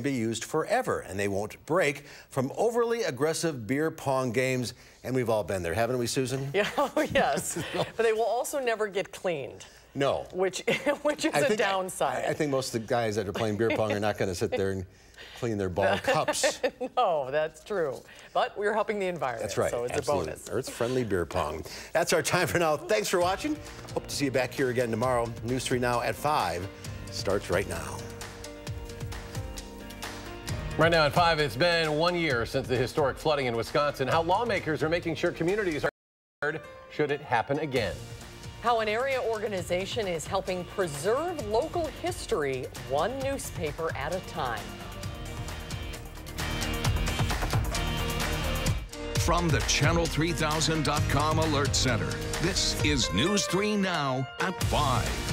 be used forever, and they won't break from overly aggressive beer pong games. And we've all been there, haven't we, Susan? Yeah, oh, yes. But they will also never get cleaned. No. Which is a downside. I think most of the guys that are playing beer pong are not going to sit there and clean their ball cups. No, that's true. But we're helping the environment. That's right. So it's Absolutely. a bonus. Earth-friendly beer pong. That's our time for now. Thanks for watching. Hope to see you back here again tomorrow. News 3 Now at 5 starts right now. Right now at 5, it's been 1 year since the historic flooding in Wisconsin. How lawmakers are making sure communities are prepared should it happen again. How an area organization is helping preserve local history, one newspaper at a time. From the Channel3000.com Alert Center, this is News 3 Now at 5.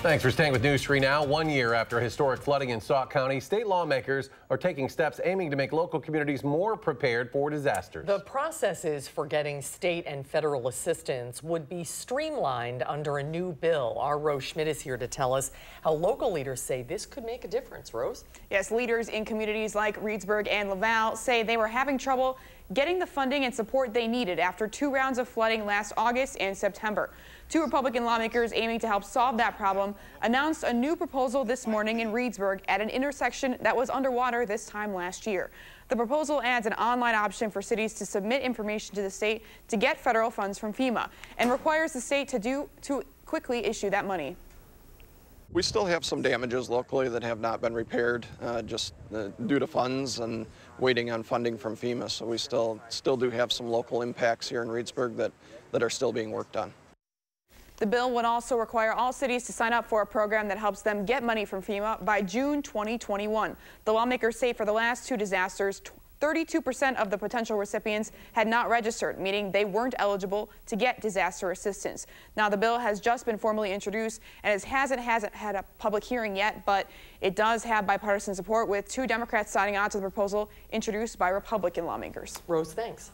Thanks for staying with News 3 Now. 1 year after historic flooding in Sauk County, state lawmakers are taking steps aiming to make local communities more prepared for disasters. The processes for getting state and federal assistance would be streamlined under a new bill. Our Rose Schmidt is here to tell us how local leaders say this could make a difference. Rose? Yes, leaders in communities like Reedsburg and Laval say they were having trouble getting the funding and support they needed after 2 rounds of flooding last August and September. 2 Republican lawmakers aiming to help solve that problem announced a new proposal this morning in Reedsburg at an intersection that was underwater this time last year. The proposal adds an online option for cities to submit information to the state to get federal funds from FEMA and requires the state to quickly issue that money. We still have some damages locally that have not been repaired just due to funds and waiting on funding from FEMA. So we still do have some local impacts here in Reedsburg that are still being worked on. The bill would also require all cities to sign up for a program that helps them get money from FEMA by June 2021. The lawmakers say for the last 2 disasters, 32% of the potential recipients had not registered, meaning they weren't eligible to get disaster assistance. Now, the bill has just been formally introduced and it hasn't had a public hearing yet, but it does have bipartisan support with 2 Democrats signing on to the proposal introduced by Republican lawmakers. Rose, thanks.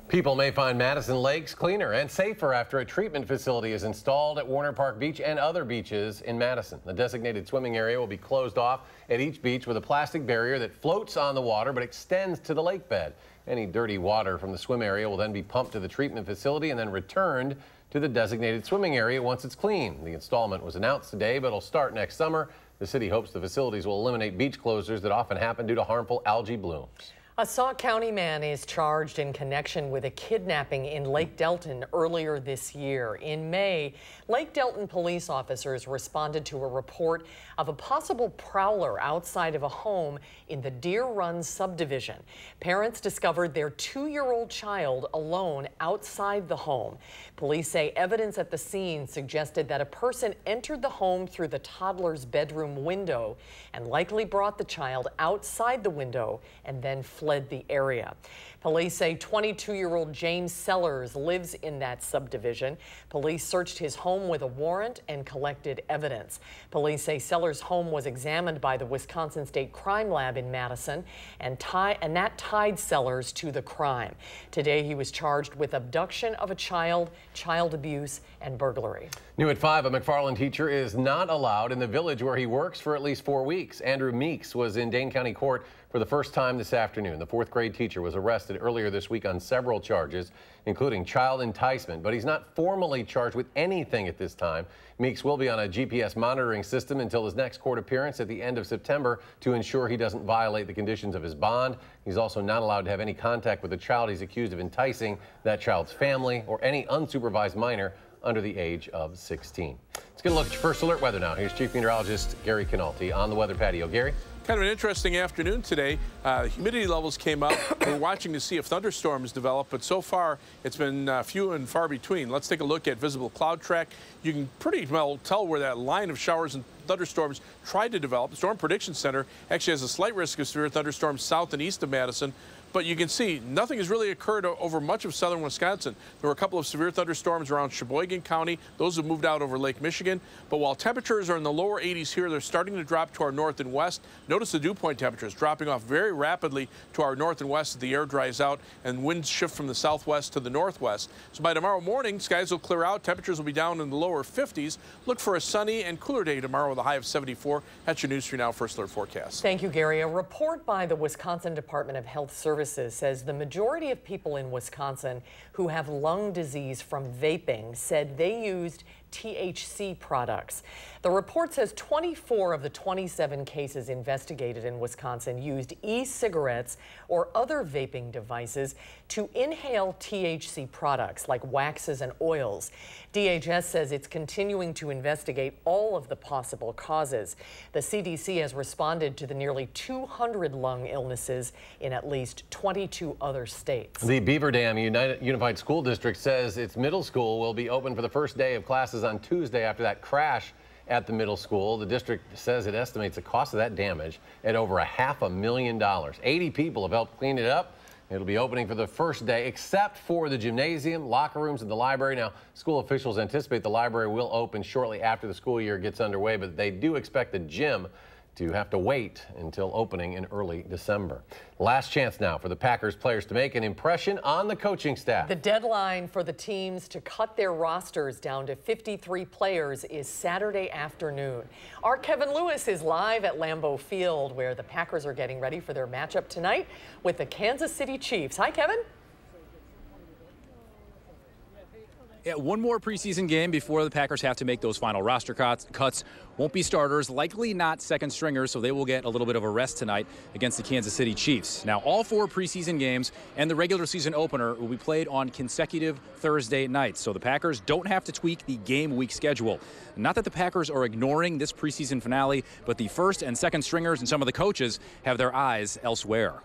People may find Madison lakes cleaner and safer after a treatment facility is installed at Warner Park Beach and other beaches in Madison. The designated swimming area will be closed off at each beach with a plastic barrier that floats on the water but extends to the lake bed. Any dirty water from the swim area will then be pumped to the treatment facility and then returned to the designated swimming area once it's clean. The installment was announced today, but it'll start next summer. The city hopes the facilities will eliminate beach closures that often happen due to harmful algae blooms. A Sauk County man is charged in connection with a kidnapping in Lake Delton earlier this year. In May, Lake Delton police officers responded to a report of a possible prowler outside of a home in the Deer Run subdivision. Parents discovered their 2-year-old child alone outside the home. Police say evidence at the scene suggested that a person entered the home through the toddler's bedroom window and likely brought the child outside the window and then fled the area. Police say 22-year-old James Sellers lives in that subdivision. Police searched his home with a warrant and collected evidence. Police say Sellers' home was examined by the Wisconsin State Crime Lab in Madison, and that tied Sellers to the crime. Today he was charged with abduction of a child, child abuse, and burglary. New at 5, a McFarland teacher is not allowed in the village where he works for at least 4 weeks. Andrew Meeks was in Dane County Court for the first time this afternoon. The 4th grade teacher was arrested earlier this week on several charges, including child enticement, but he's not formally charged with anything at this time. Meeks will be on a GPS monitoring system until his next court appearance at the end of September to ensure he doesn't violate the conditions of his bond. He's also not allowed to have any contact with the child he's accused of enticing, that child's family, or any unsupervised minor under the age of 16. Let's get a look at your first alert weather now. Here's Chief Meteorologist Gary Canalti on the weather patio. Gary? Kind of an interesting afternoon today. Humidity levels came up. We're watching to see if thunderstorms develop, but so far it's been few and far between. Let's take a look at visible cloud track. You can pretty well tell where that line of showers and thunderstorms tried to develop. The Storm Prediction Center actually has a slight risk of severe thunderstorms south and east of Madison. But you can see nothing has really occurred over much of southern Wisconsin. There were a couple of severe thunderstorms around Sheboygan County. Those have moved out over Lake Michigan. But while temperatures are in the lower 80s here, they're starting to drop to our north and west. Notice the dew point temperatures dropping off very rapidly to our north and west as the air dries out and winds shift from the southwest to the northwest. So by tomorrow morning, skies will clear out. Temperatures will be down in the lower 50s. Look for a sunny and cooler day tomorrow. with a high of 74. That's your News 3 Now First Alert forecast. Thank you, Gary. A report by the Wisconsin Department of Health Services says the majority of people in Wisconsin who have lung disease from vaping said they used THC products. The report says 24 of the 27 cases investigated in Wisconsin used e-cigarettes or other vaping devices to inhale THC products like waxes and oils. DHS says it's continuing to investigate all of the possible causes. The CDC has responded to the nearly 200 lung illnesses in at least 22 other states. The Beaver Dam Unified School District says its middle school will be open for the first day of classes on Tuesday after that crash at the middle school. The district says it estimates the cost of that damage at over $500,000. 80 people have helped clean it up. It'll be opening for the first day, except for the gymnasium, locker rooms, and the library. Now, school officials anticipate the library will open shortly after the school year gets underway, but they do expect the gym to have to wait until opening in early December. Last chance now for the Packers players to make an impression on the coaching staff. The deadline for the teams to cut their rosters down to 53 players is Saturday afternoon. Our Kevin Lewis is live at Lambeau Field, where the Packers are getting ready for their matchup tonight with the Kansas City Chiefs. Hi, Kevin. Yeah, one more preseason game before the Packers have to make those final roster cuts. Won't be starters, likely not second stringers, so they will get a little bit of a rest tonight against the Kansas City Chiefs. Now, all 4 preseason games and the regular season opener will be played on consecutive Thursday nights, so the Packers don't have to tweak the game week schedule. Not that the Packers are ignoring this preseason finale, but the first and second stringers and some of the coaches have their eyes elsewhere.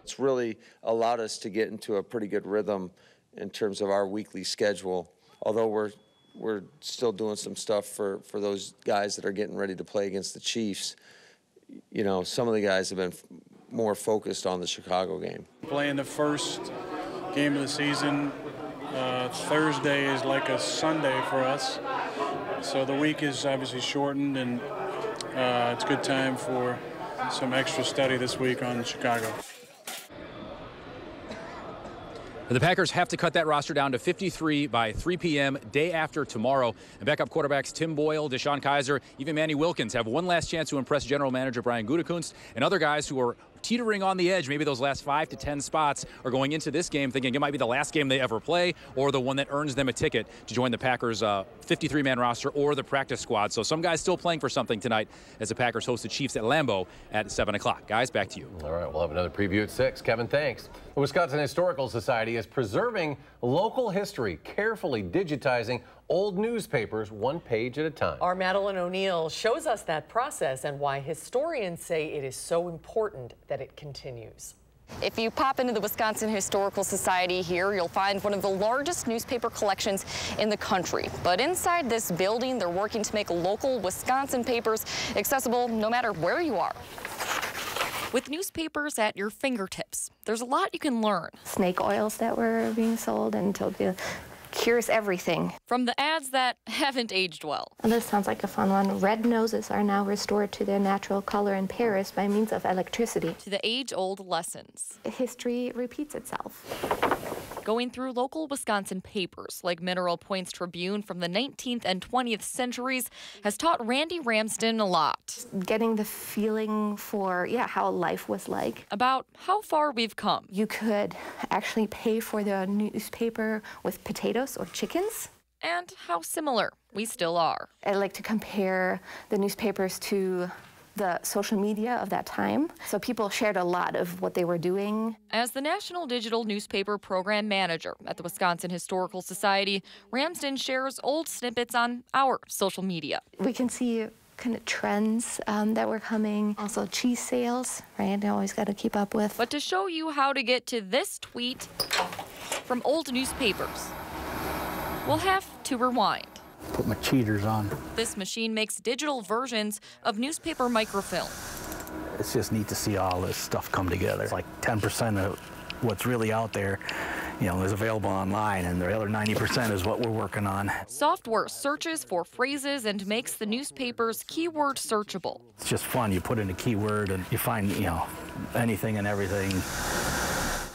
It's really allowed us to get into a pretty good rhythm in terms of our weekly schedule. Although we're still doing some stuff for those guys that are getting ready to play against the Chiefs. You know, some of the guys have been more focused on the Chicago game. Playing the first game of the season, Thursday is like a Sunday for us. So the week is obviously shortened, and it's a good time for some extra study this week on Chicago. The Packers have to cut that roster down to 53 by 3 p.m. day after tomorrow. And backup quarterbacks Tim Boyle, Deshaun Kaiser, even Manny Wilkins have one last chance to impress general manager Brian Gutekunst and other guys who are teetering on the edge. Maybe those last 5 to 10 spots are going into this game thinking it might be the last game they ever play or the one that earns them a ticket to join the Packers 53-man roster or the practice squad. So some guys still playing for something tonight as the Packers host the Chiefs at Lambeau at 7 o'clock. Guys, back to you. All right, we'll have another preview at 6. Kevin, thanks. The Wisconsin Historical Society is preserving local history, carefully digitizing old newspapers one page at a time. Our Madeline O'Neill shows us that process and why historians say it is so important that it continues. If you pop into the Wisconsin Historical Society here, you'll find one of the largest newspaper collections in the country. But inside this building, they're working to make local Wisconsin papers accessible no matter where you are. With newspapers at your fingertips, there's a lot you can learn. Snake oils that were being sold and told you cures everything. From the ads that haven't aged well. And this sounds like a fun one. Red noses are now restored to their natural color in Paris by means of electricity. To the age-old lessons. History repeats itself. Going through local Wisconsin papers like Mineral Point's Tribune from the 19th and 20th centuries has taught Randy Ramsden a lot. Getting the feeling for, how life was like. About how far we've come. You could actually pay for the newspaper with potatoes or chickens. And how similar we still are. I like to compare the newspapers to the social media of that time. So people shared a lot of what they were doing. As the National Digital Newspaper Program Manager at the Wisconsin Historical Society, Ramsden shares old snippets on our social media. We can see kind of trends that were coming. Also cheese sales, right? I always got to keep up with. But to show you how to get to this tweet from old newspapers, we'll have to rewind. Put my cheaters on. This machine makes digital versions of newspaper microfilm. It's just neat to see all this stuff come together. It's like 10% of what's really out there, is available online, and the other 90% is what we're working on. Software searches for phrases and makes the newspapers keyword searchable. It's just fun. You put in a keyword and you find, anything and everything.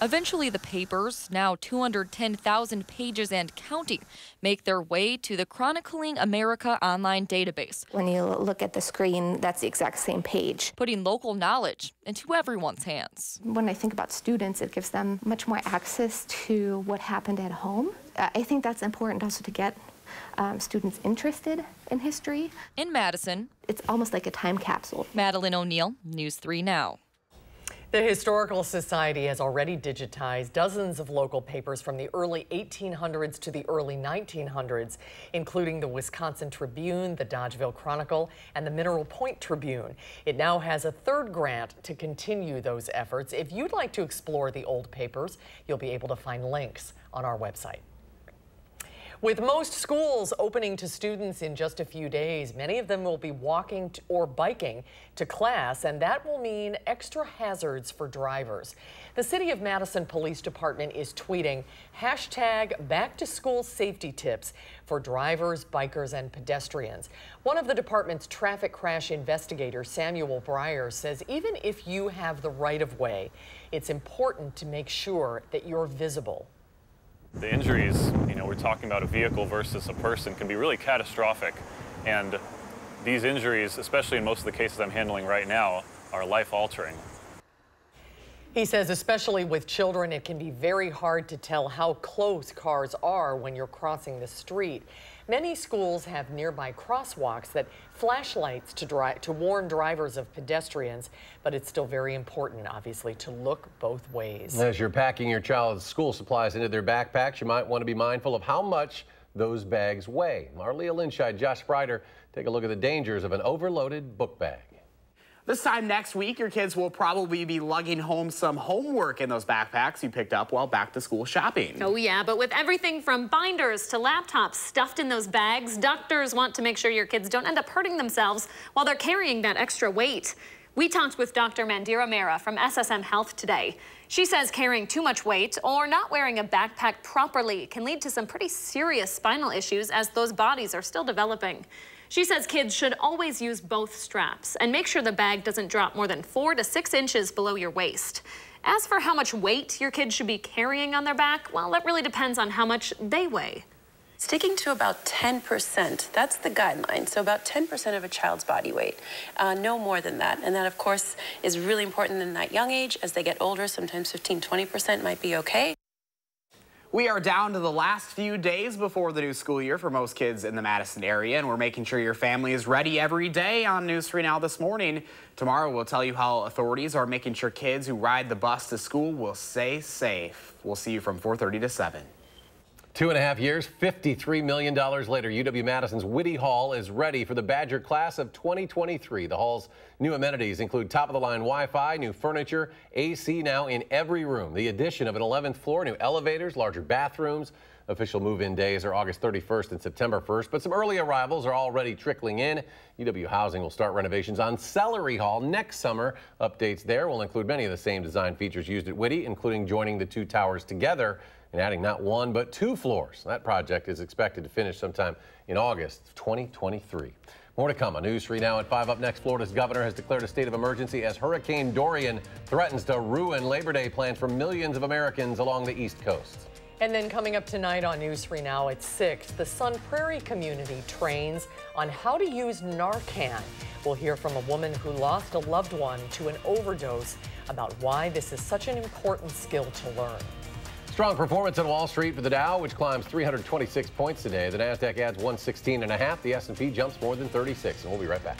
Eventually, the papers, now 210,000 pages and counting, make their way to the Chronicling America online database. When you look at the screen, that's the exact same page. Putting local knowledge into everyone's hands. When I think about students, it gives them much more access to what happened at home. I think that's important also to get students interested in history. In Madison, it's almost like a time capsule. Madeline O'Neill, News 3 Now. The Historical Society has already digitized dozens of local papers from the early 1800s to the early 1900s, including the Wisconsin Tribune, the Dodgeville Chronicle, and the Mineral Point Tribune. It now has a third grant to continue those efforts. If you'd like to explore the old papers, you'll be able to find links on our website. With most schools opening to students in just a few days, many of them will be walking or biking to class, and that will mean extra hazards for drivers. The City of Madison Police Department is tweeting #BackToSchool safety tips for drivers, bikers, and pedestrians. One of the department's traffic crash investigators, Samuel Breyer, says even if you have the right of way, it's important to make sure that you're visible. The injuries, we're talking about a vehicle versus a person, can be really catastrophic. And these injuries, especially in most of the cases I'm handling right now, are life-altering. He says especially with children, it can be very hard to tell how close cars are when you're crossing the street. Many schools have nearby crosswalks that flash lights to warn drivers of pedestrians, but it's still very important, obviously, to look both ways. As you're packing your child's school supplies into their backpacks, you might want to be mindful of how much those bags weigh. Marlia Linscheid, Josh Sprider, take a look at the dangers of an overloaded book bag. This time next week, your kids will probably be lugging home some homework in those backpacks you picked up while back to school shopping. Oh yeah, but with everything from binders to laptops stuffed in those bags, doctors want to make sure your kids don't end up hurting themselves while they're carrying that extra weight. We talked with Dr. Mandira Mehra from SSM Health today. She says carrying too much weight or not wearing a backpack properly can lead to some pretty serious spinal issues as those bodies are still developing. She says kids should always use both straps and make sure the bag doesn't drop more than 4 to 6 inches below your waist. As for how much weight your kids should be carrying on their back, well, that really depends on how much they weigh. Sticking to about 10%, that's the guideline. So about 10% of a child's body weight, no more than that. And that, of course, is really important in that young age. As they get older, sometimes 15–20% might be okay. We are down to the last few days before the new school year for most kids in the Madison area, and we're making sure your family is ready every day on News 3 Now this morning. Tomorrow, we'll tell you how authorities are making sure kids who ride the bus to school will stay safe. We'll see you from 4:30 to 7. 2.5 years, $53 million later, UW-Madison's Whitty Hall is ready for the Badger class of 2023. The hall's new amenities include top-of-the-line Wi-Fi, new furniture, AC now in every room, the addition of an 11th floor, new elevators, larger bathrooms. Official move-in days are August 31st and September 1st, but some early arrivals are already trickling in. UW Housing will start renovations on Celery Hall next summer. Updates there will include many of the same design features used at Whitty, including joining the two towers together and adding not 1 but 2 floors. That project is expected to finish sometime in August of 2023. More to come on News 3 Now at 5. Up next, Florida's governor has declared a state of emergency as Hurricane Dorian threatens to ruin Labor Day plans for millions of Americans along the East Coast. And then coming up tonight on News 3 Now at 6, the Sun Prairie community trains on how to use Narcan. We'll hear from a woman who lost a loved one to an overdose about why this is such an important skill to learn. Strong performance on Wall Street for the Dow, which climbs 326 points today. The Nasdaq adds 116.5. The S&P jumps more than 36. And we'll be right back.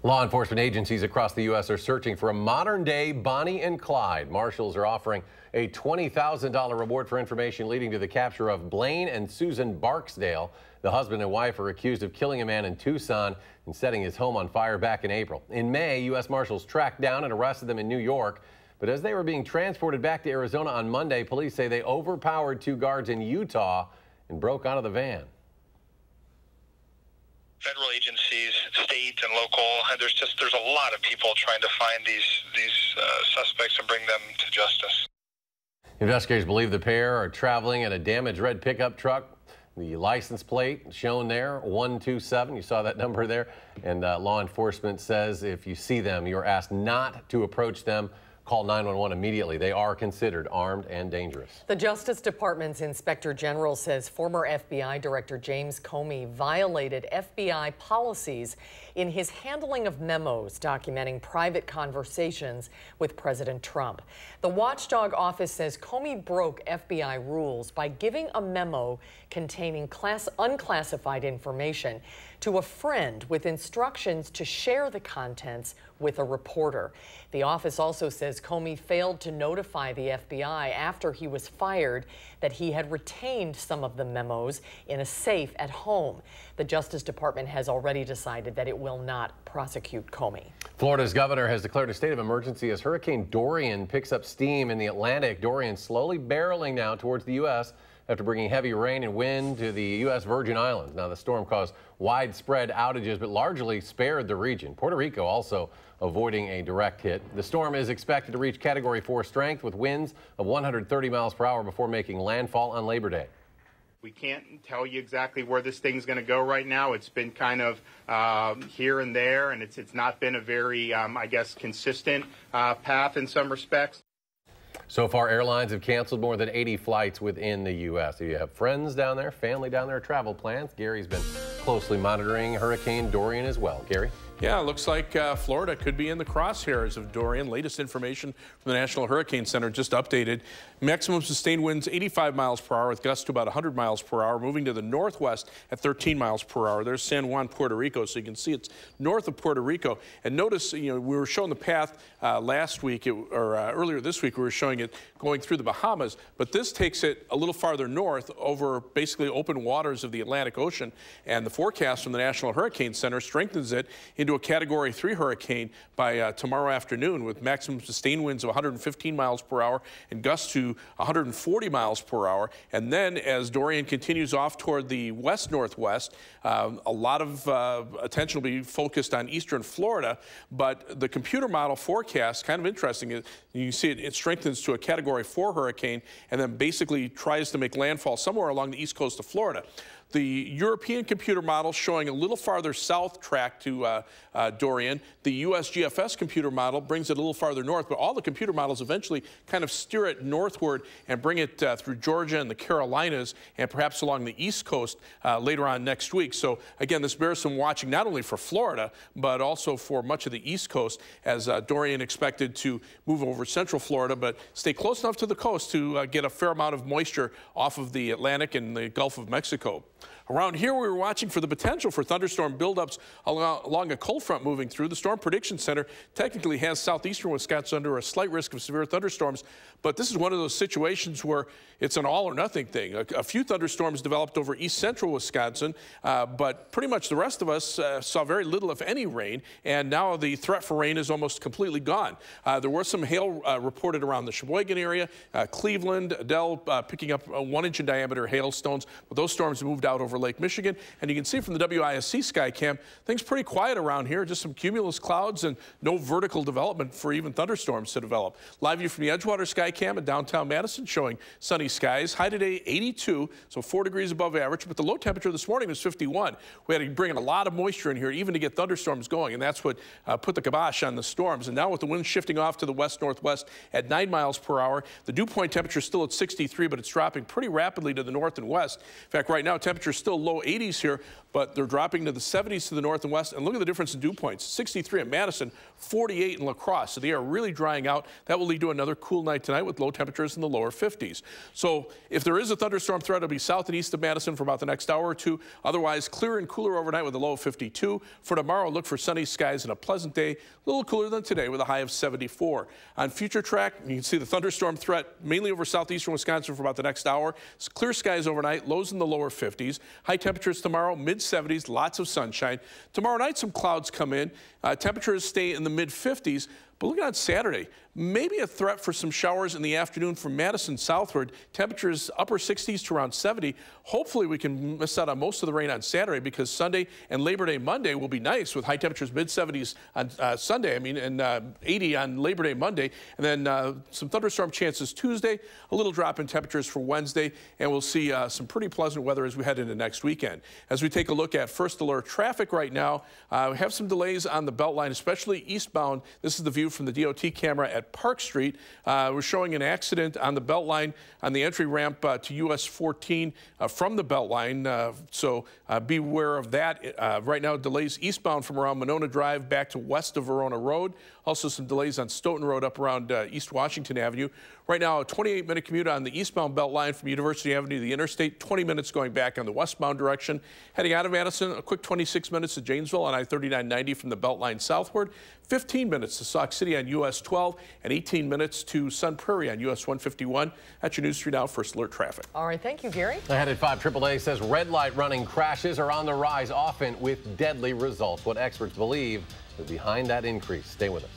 Law enforcement agencies across the U.S. are searching for a modern-day Bonnie and Clyde. Marshals are offering a $20,000 reward for information leading to the capture of Blaine and Susan Barksdale. The husband and wife are accused of killing a man in Tucson and setting his home on fire back in April. In May, U.S. Marshals tracked down and arrested them in New York. But as they were being transported back to Arizona on Monday, police say they overpowered 2 guards in Utah and broke out of the van. Federal agencies, state and local, and there's a lot of people trying to find these suspects and bring them to justice. Investigators believe the pair are traveling in a damaged red pickup truck. The license plate shown there, 127. You saw that number there. And law enforcement says if you see them, you're asked not to approach them. Call 911 immediately. They are considered armed and dangerous. The Justice Department's Inspector General says former FBI Director James Comey violated FBI policies in his handling of memos documenting private conversations with President Trump. The watchdog office says Comey broke FBI rules by giving a memo containing unclassified information to a friend with instructions to share the contents with a reporter. The office also says Comey failed to notify the FBI after he was fired that he had retained some of the memos in a safe at home. The Justice Department has already decided that it will not prosecute Comey. Florida's governor has declared a state of emergency as Hurricane Dorian picks up steam in the Atlantic. Dorian slowly barreling now towards the U.S. after bringing heavy rain and wind to the U.S. Virgin Islands. Now, the storm caused widespread outages, but largely spared the region. Puerto Rico also avoiding a direct hit. The storm is expected to reach Category 4 strength with winds of 130 miles per hour before making landfall on Labor Day. We can't tell you exactly where this thing's going to go right now. It's been kind of here and there, and it's not been a very, I guess, consistent path in some respects. So far, airlines have canceled more than 80 flights within the U.S. If you have friends down there, family down there, travel plans, Gary's been closely monitoring Hurricane Dorian as well. Gary? Yeah, it looks like Florida could be in the crosshairs of Dorian. Latest information from the National Hurricane Center just updated. Maximum sustained winds 85 miles per hour with gusts to about 100 miles per hour, moving to the northwest at 13 miles per hour. There's San Juan, Puerto Rico, so you can see it's north of Puerto Rico. And notice, you know, we were showing the path last week, earlier this week, we were showing it going through the Bahamas, but this takes it a little farther north over basically open waters of the Atlantic Ocean. And the forecast from the National Hurricane Center strengthens it into a Category 3 hurricane by tomorrow afternoon with maximum sustained winds of 115 miles per hour and gusts to 140 miles per hour. And then as Dorian continues off toward the west-northwest, a lot of attention will be focused on eastern Florida, but the computer model forecast, kind of interesting, you can see it strengthens to a Category 4 hurricane and then basically tries to make landfall somewhere along the east coast of Florida. The European computer model showing a little farther south track to Dorian. The U.S. GFS computer model brings it a little farther north, but all the computer models eventually kind of steer it northward and bring it through Georgia and the Carolinas and perhaps along the east coast later on next week. So again, this bears some watching not only for Florida, but also for much of the east coast as Dorian expected to move over central Florida, but stay close enough to the coast to get a fair amount of moisture off of the Atlantic and the Gulf of Mexico. Around here, we were watching for the potential for thunderstorm buildups along a cold front moving through. The Storm Prediction Center technically has southeastern Wisconsin under a slight risk of severe thunderstorms, but this is one of those situations where it's an all or nothing thing. A few thunderstorms developed over east central Wisconsin, but pretty much the rest of us saw very little, if any, rain, and now the threat for rain is almost completely gone. There was some hail reported around the Sheboygan area, Cleveland, Adel picking up 1-inch in diameter hailstones, but those storms moved out over Lake Michigan, and you can see from the WISC Skycam, things pretty quiet around here, just some cumulus clouds and no vertical development for even thunderstorms to develop. Live view from the Edgewater Skycam in downtown Madison showing sunny skies. High today 82, so 4 degrees above average, but the low temperature this morning was 51. We had to bring in a lot of moisture in here even to get thunderstorms going, and that's what put the kibosh on the storms. And now with the wind shifting off to the west-northwest at 9 miles per hour, the dew point temperature is still at 63, but it's dropping pretty rapidly to the north and west. In fact, right now temperature temperatures still low 80s here, but they're dropping to the 70s to the north and west. And look at the difference in dew points. 63 at Madison, 48 in La Crosse. So they are really drying out. That will lead to another cool night tonight with low temperatures in the lower 50s. So if there is a thunderstorm threat, it'll be south and east of Madison for about the next hour or two. Otherwise, clear and cooler overnight with a low of 52. For tomorrow, look for sunny skies and a pleasant day, a little cooler than today with a high of 74. On future track, you can see the thunderstorm threat mainly over southeastern Wisconsin for about the next hour. It's clear skies overnight, lows in the lower 50s. High temperatures tomorrow, mid-70s, lots of sunshine. Tomorrow night, some clouds come in. Temperatures stay in the mid-50s. But look at Saturday, maybe a threat for some showers in the afternoon from Madison southward. Temperatures upper 60s to around 70. Hopefully we can miss out on most of the rain on Saturday because Sunday and Labor Day Monday will be nice with high temperatures mid-70s on Sunday, and 80 on Labor Day Monday. And then some thunderstorm chances Tuesday, a little drop in temperatures for Wednesday, and we'll see some pretty pleasant weather as we head into next weekend. As we take a look at first alert traffic right now, we have some delays on the Beltline, especially eastbound. This is the view from the DOT camera at Park Street. We're showing an accident on the Beltline on the entry ramp to US 14 from the Beltline, so be aware of that. Right now, delays eastbound from around Monona Drive back to west of Verona Road. Also some delays on Stoughton Road up around East Washington Avenue. Right now, a 28-minute commute on the eastbound Beltline from University Avenue to the interstate, 20 minutes going back on the westbound direction. Heading out of Madison, a quick 26 minutes to Janesville on I-3990 from the Beltline southward, 15 minutes to Sauk City on US 12, and 18 minutes to Sun Prairie on US 151. That's your News 3 Now First Alert traffic. All right, thank you, Gary. Ahead at 5, AAA says red light running crashes are on the rise, often with deadly results. What experts believe is behind that increase. Stay with us.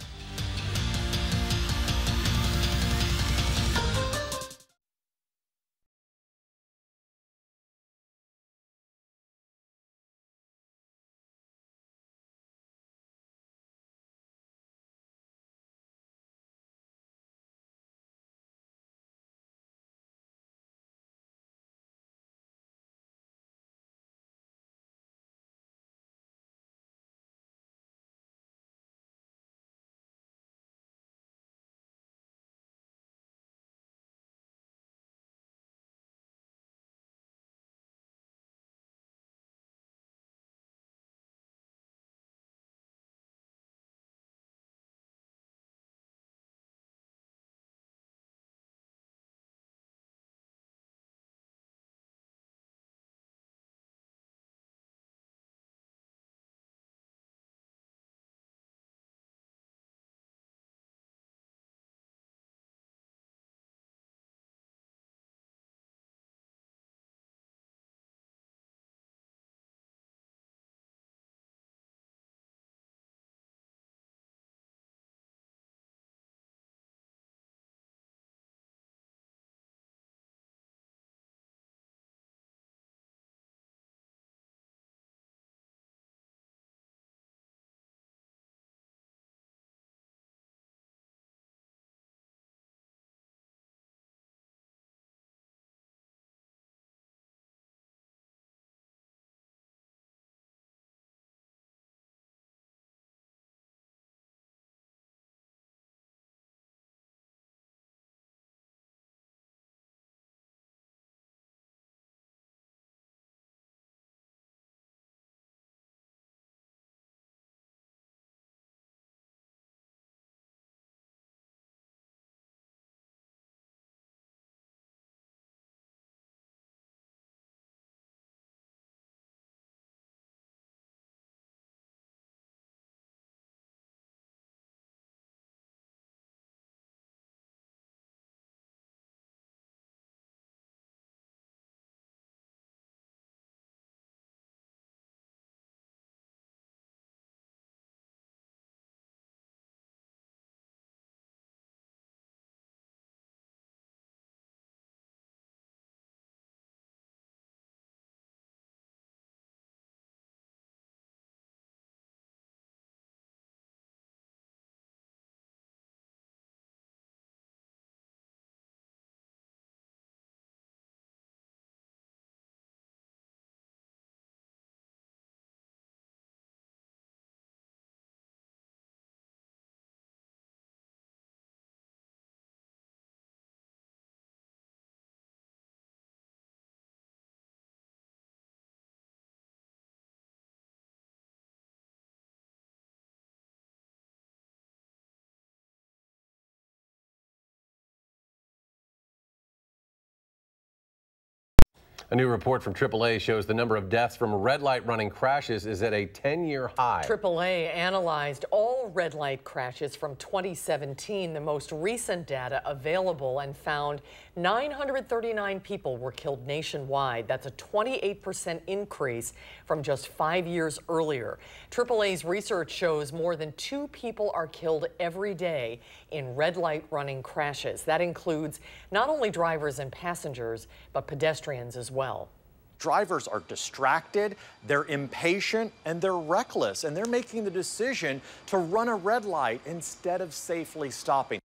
A new report from AAA shows the number of deaths from red light running crashes is at a 10-year high. AAA analyzed all red light crashes from 2017, the most recent data available, and found 939 people were killed nationwide. That's a 28% increase from just 5 years earlier. AAA's research shows more than 2 people are killed every day in red light running crashes. That includes not only drivers and passengers, but pedestrians as well. Drivers are distracted, they're impatient, and they're reckless, and they're making the decision to run a red light instead of safely stopping.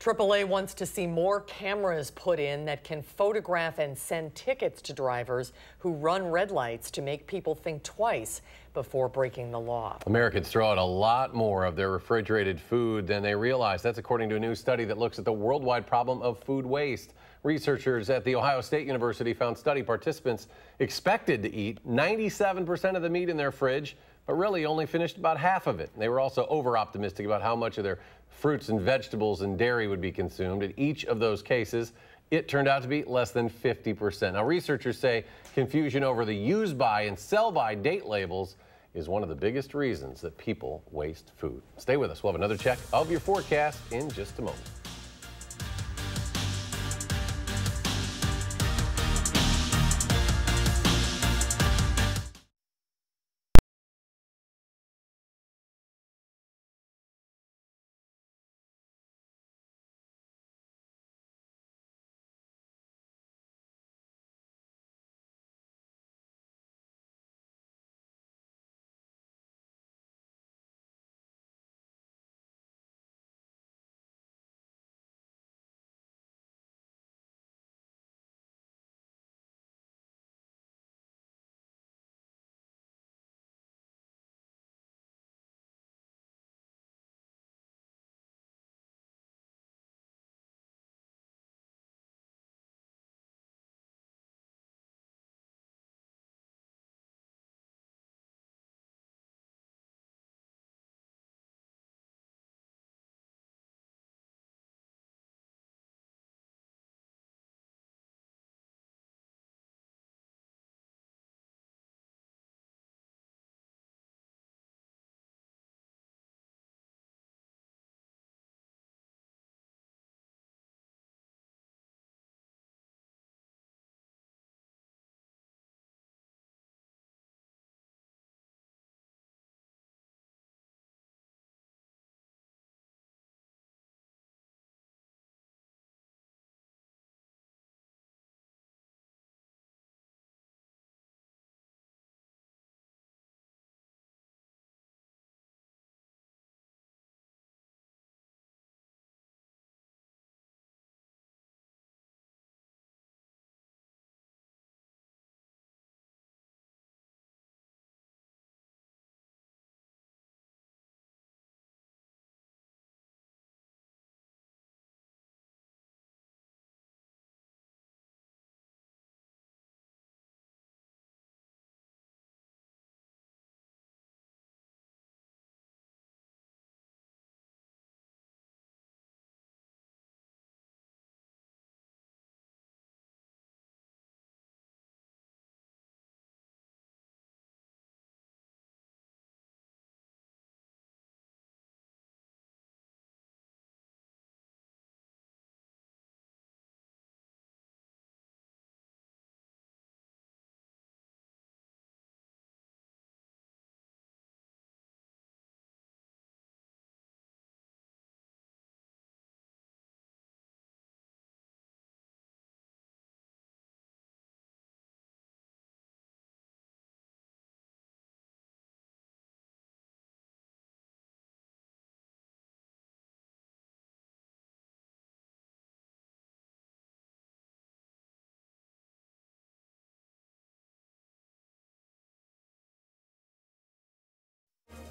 AAA wants to see more cameras put in that can photograph and send tickets to drivers who run red lights to make people think twice before breaking the law. Americans throw out a lot more of their refrigerated food than they realize. That's according to a new study that looks at the worldwide problem of food waste. Researchers at The Ohio State University found study participants expected to eat 97% of the meat in their fridge, but really only finished about half of it. They were also over-optimistic about how much of their fruits and vegetables and dairy would be consumed. In each of those cases, it turned out to be less than 50%. Now, researchers say confusion over the use-by and sell-by date labels is one of the biggest reasons that people waste food. Stay with us. We'll have another check of your forecast in just a moment.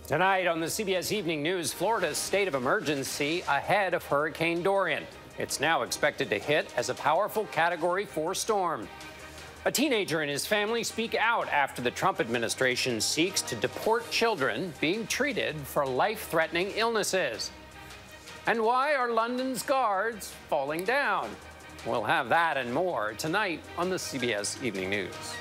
Tonight on the CBS Evening News, Florida's state of emergency ahead of Hurricane Dorian. It's now expected to hit as a powerful Category 4 storm. A teenager and his family speak out after the Trump administration seeks to deport children being treated for life-threatening illnesses. And why are London's guards falling down? We'll have that and more tonight on the CBS Evening News.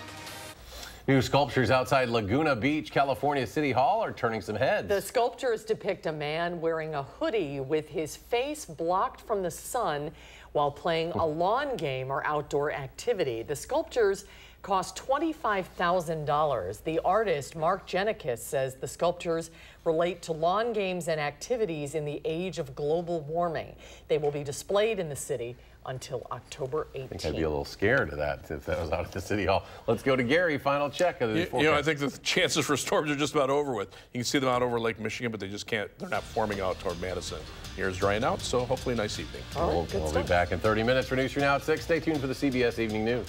New sculptures outside Laguna Beach, California City Hall are turning some heads. The sculptures depict a man wearing a hoodie with his face blocked from the sun while playing a lawn game or outdoor activity. The sculptures cost $25,000. The artist, Mark Jenikis, says the sculptures relate to lawn games and activities in the age of global warming. They will be displayed in the city until October 18th. I think I'd be a little scared of that if that was out at the City Hall. Let's go to Gary. Final check of the forecast. You know, I think the chances for storms are just about over with. You can see them out over Lake Michigan, but they just can't. They're not forming out toward Madison. Here's drying out, so hopefully a nice evening. We'll be back in 30 minutes for News 3 Now at 6. Stay tuned for the CBS Evening News.